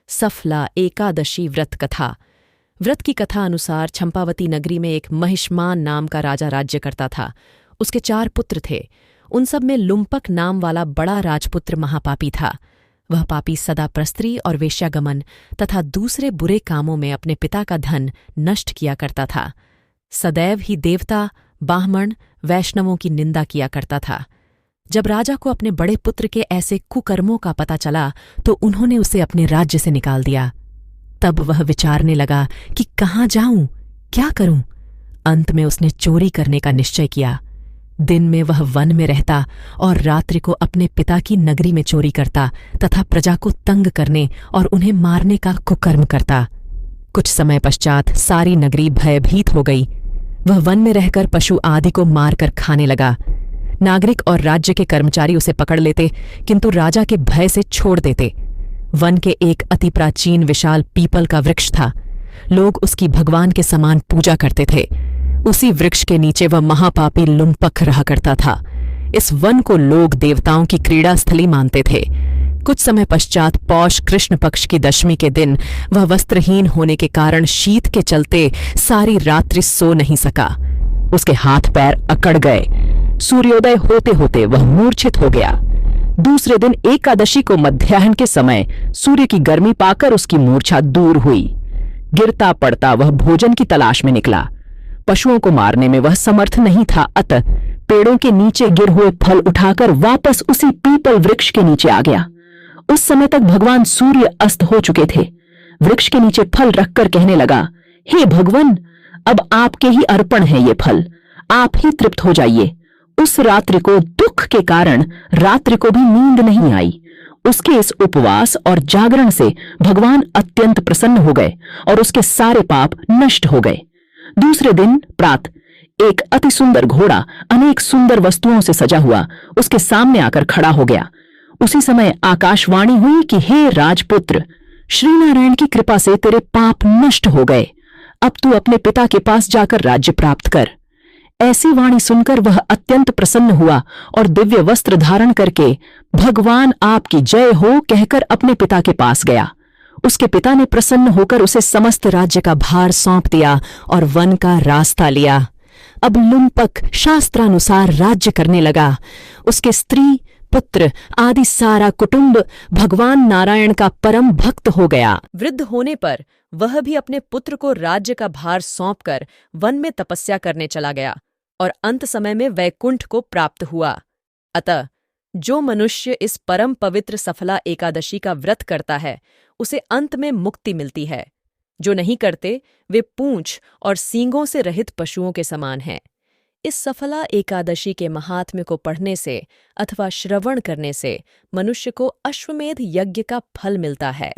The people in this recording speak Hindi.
सफला एकादशी व्रत कथा। व्रत की कथा अनुसार चंपावती नगरी में एक महिष्मान नाम का राजा राज्य करता था। उसके 4 पुत्र थे। उन सब में लुम्पक नाम वाला बड़ा राजपुत्र महापापी था। वह पापी सदा प्रस्त्री और वेश्यागमन तथा दूसरे बुरे कामों में अपने पिता का धन नष्ट किया करता था। सदैव ही देवता, ब्राह्मण, वैष्णवों की निंदा किया करता था। जब राजा को अपने बड़े पुत्र के ऐसे कुकर्मों का पता चला तो उन्होंने उसे अपने राज्य से निकाल दिया। तब वह विचारने लगा कि कहाँ जाऊं, क्या करूं। अंत में उसने चोरी करने का निश्चय किया। दिन में वह वन में रहता और रात्रि को अपने पिता की नगरी में चोरी करता तथा प्रजा को तंग करने और उन्हें मारने का कुकर्म करता। कुछ समय पश्चात सारी नगरी भयभीत हो गई। वह वन में रहकर पशु आदि को मारकर खाने लगा। नागरिक और राज्य के कर्मचारी उसे पकड़ लेते, किंतु राजा के भय से छोड़ देते। वन के एक अति प्राचीन विशाल पीपल का वृक्ष था। लोग उसकी भगवान के समान पूजा करते थे। उसी वृक्ष के नीचे वह महापापी लुम्पक रहा करता था। इस वन को लोग देवताओं की क्रीड़ा स्थली मानते थे। कुछ समय पश्चात पौष कृष्ण पक्ष की दशमी के दिन वह वस्त्रहीन होने के कारण शीत के चलते सारी रात्रि सो नहीं सका। उसके हाथ पैर अकड़ गए। सूर्योदय होते होते वह मूर्छित हो गया। दूसरे दिन एकादशी को मध्याह्न के समय सूर्य की गर्मी पाकर उसकी मूर्छा दूर हुई। गिरता पड़ता वह भोजन की तलाश में निकला। पशुओं को मारने में वह समर्थ नहीं था, अतः पेड़ों के नीचे गिर हुए फल उठाकर वापस उसी पीपल वृक्ष के नीचे आ गया। उस समय तक भगवान सूर्य अस्त हो चुके थे। वृक्ष के नीचे फल रखकर कहने लगा, हे भगवान, अब आपके ही अर्पण है ये फल, आप ही तृप्त हो जाइए। उस रात्रि को दुख के कारण रात्रि को भी नींद नहीं आई। उसके इस उपवास और जागरण से भगवान अत्यंत प्रसन्न हो गए और उसके सारे पाप नष्ट हो गए। दूसरे दिन प्रातः एक अति सुंदर घोड़ा अनेक सुंदर वस्तुओं से सजा हुआ उसके सामने आकर खड़ा हो गया। उसी समय आकाशवाणी हुई कि हे राजपुत्र, श्री नारायण की कृपा से तेरे पाप नष्ट हो गए। अब तू अपने पिता के पास जाकर राज्य प्राप्त कर। ऐसी वाणी सुनकर वह अत्यंत प्रसन्न हुआ और दिव्य वस्त्र धारण करके भगवान आपकी जय हो कहकर अपने पिता के पास गया। उसके पिता ने प्रसन्न होकर उसे समस्त राज्य का भार सौंप दिया और वन का रास्ता लिया। अब लुम्पक शास्त्रानुसार राज्य करने लगा। उसके स्त्री, पुत्र आदि सारा कुटुंब भगवान नारायण का परम भक्त हो गया। वृद्ध होने पर वह भी अपने पुत्र को राज्य का भार सौंपकर वन में तपस्या करने चला गया और अंत समय में वैकुंठ को प्राप्त हुआ। अतः जो मनुष्य इस परम पवित्र सफला एकादशी का व्रत करता है उसे अंत में मुक्ति मिलती है। जो नहीं करते वे पूंछ और सींगों से रहित पशुओं के समान हैं। इस सफला एकादशी के महात्म्य को पढ़ने से अथवा श्रवण करने से मनुष्य को अश्वमेध यज्ञ का फल मिलता है।